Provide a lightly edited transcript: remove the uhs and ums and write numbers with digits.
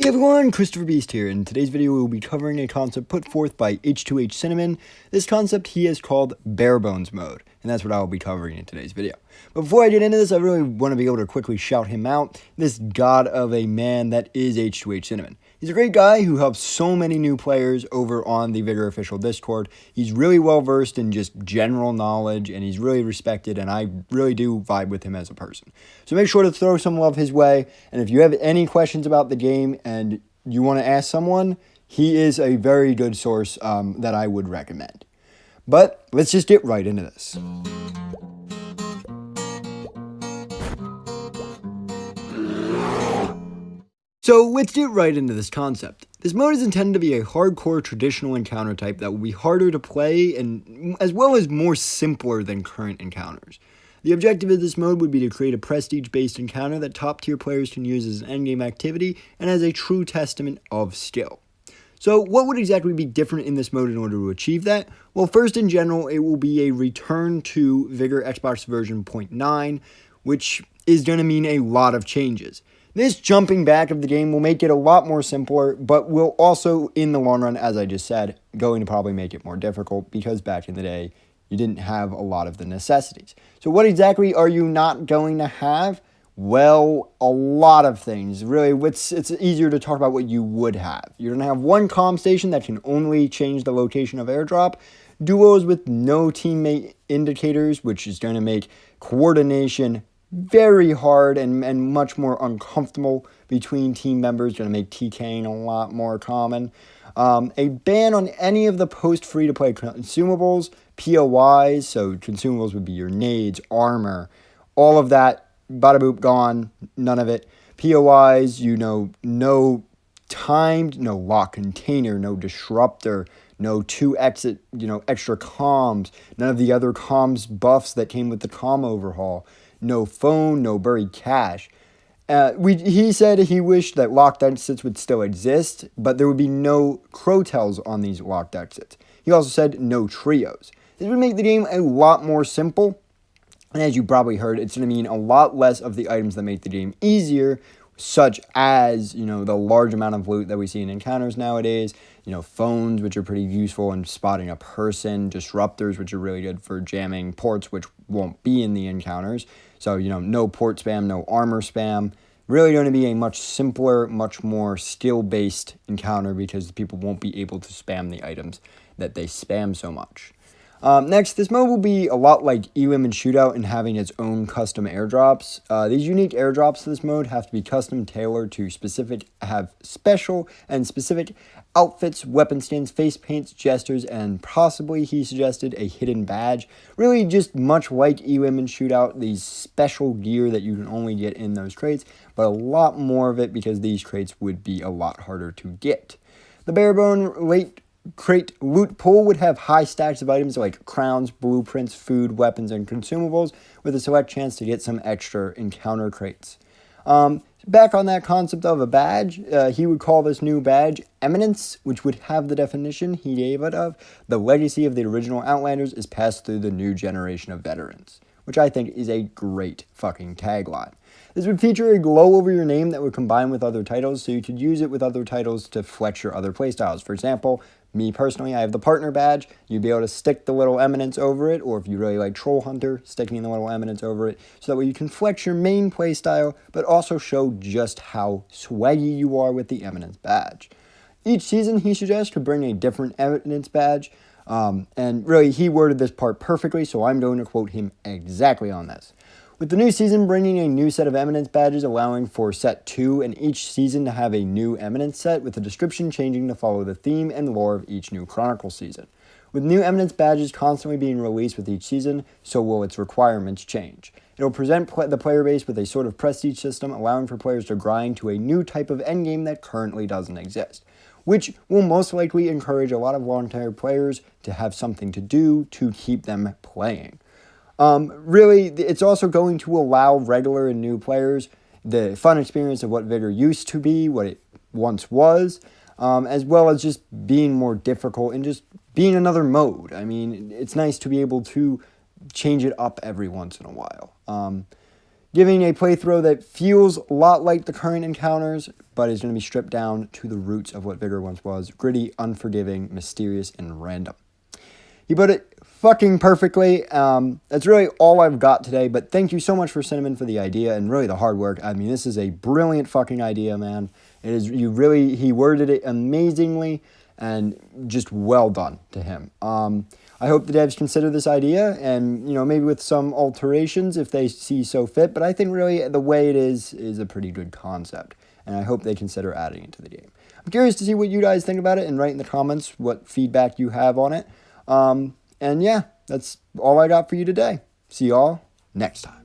Hey everyone, Christopher Beast here. In today's video, we will be covering a concept put forth by H2H Cinnamon. This concept he has called Barebones mode, and that's what I will be covering in today's video. But before I get into this, I really want to be able to quickly shout him out, this god of a man that is H2H Cinnamon. He's a great guy who helps so many new players over on the Vigor official Discord. He's really well versed in just general knowledge, and he's really respected, and I really do vibe with him as a person. So make sure to throw some love his way, and if you have any questions about the game and you want to ask someone, he is a very good source that I would recommend. But let's just get right into this. So let's get right into this concept. This mode is intended to be a hardcore traditional encounter type that will be harder to play and as well as more simpler than current encounters. The objective of this mode would be to create a prestige-based encounter that top-tier players can use as an endgame activity and as a true testament of skill. So what would exactly be different in this mode in order to achieve that? Well, first in general, it will be a return to Vigor Xbox version 0.9, which is going to mean a lot of changes. This jumping back of the game will make it a lot more simpler, but will also, in the long run, as I just said, going to probably make it more difficult because back in the day, you didn't have a lot of the necessities. So what exactly are you not going to have? Well, a lot of things. Really, it's easier to talk about what you would have. You're going to have one comm station that can only change the location of airdrop, duos with no teammate indicators, which is going to make coordination very hard and much more uncomfortable between team members, going to make TKing a lot more common. A ban on any of the post-free-to-play consumables, POIs, so consumables would be your nades, armor, all of that, bada boop, gone, none of it. POIs, no timed, no lock container, no disruptor, no 2-exit, extra comms, none of the other comms buffs that came with the comm overhaul. No phone, no buried cache. He said he wished that locked exits would still exist, but there would be no crotels on these locked exits. He also said no trios. This would make the game a lot more simple, and as you probably heard, it's going to mean a lot less of the items that make the game easier, such as, the large amount of loot that we see in encounters nowadays, phones, which are pretty useful in spotting a person, disruptors, which are really good for jamming ports, which won't be in the encounters. So, no port spam, no armor spam. Really going to be a much simpler, much more skill-based encounter because people won't be able to spam the items that they spam so much. Next, this mode will be a lot like Elim and Shootout in having its own custom airdrops. These unique airdrops to this mode have to be custom tailored to have special and specific outfits, weapon skins, face paints, gestures, and possibly, he suggested, a hidden badge. Really just much like Elim and Shootout, these special gear that you can only get in those crates, but a lot more of it because these crates would be a lot harder to get. The Barebone late crate loot pool would have high stacks of items like crowns, blueprints, food, weapons, and consumables with a select chance to get some extra encounter crates. Back on that concept of a badge, he would call this new badge Eminence, which would have the definition he gave it of the legacy of the original Outlanders is passed through the new generation of veterans, which I think is a great fucking tagline. This would feature a glow over your name that would combine with other titles, so you could use it with other titles to flex your other playstyles. For example, me personally, I have the partner badge. You'd be able to stick the little eminence over it, or if you really like Troll Hunter, sticking the little eminence over it, so that way you can flex your main playstyle, but also show just how swaggy you are with the eminence badge. Each season, he suggests, could bring a different eminence badge, and really, he worded this part perfectly, so I'm going to quote him exactly on this. With the new season bringing a new set of Eminence badges allowing for set 2 and each season to have a new Eminence set with the description changing to follow the theme and lore of each new Chronicle season. With new Eminence badges constantly being released with each season, so will its requirements change. It will present the player base with a sort of prestige system allowing for players to grind to a new type of endgame that currently doesn't exist, which will most likely encourage a lot of long-term players to have something to do to keep them playing. Really, it's also going to allow regular and new players the fun experience of what Vigor used to be, what it once was, as well as just being more difficult and just being another mode. I mean, it's nice to be able to change it up every once in a while. giving a playthrough that feels a lot like the current encounters, but is going to be stripped down to the roots of what Vigor once was: gritty, unforgiving, mysterious, and random. He put it fucking perfectly. That's really all I've got today, but thank you so much for Cinnamon for the idea and really the hard work. I mean, this is a brilliant fucking idea, man. It is, he worded it amazingly and just well done to him. I hope the devs consider this idea and, maybe with some alterations if they see so fit, but I think really the way it is a pretty good concept, and I hope they consider adding it to the game. I'm curious to see what you guys think about it and write in the comments what feedback you have on it. And yeah, that's all I got for you today. See y'all next time.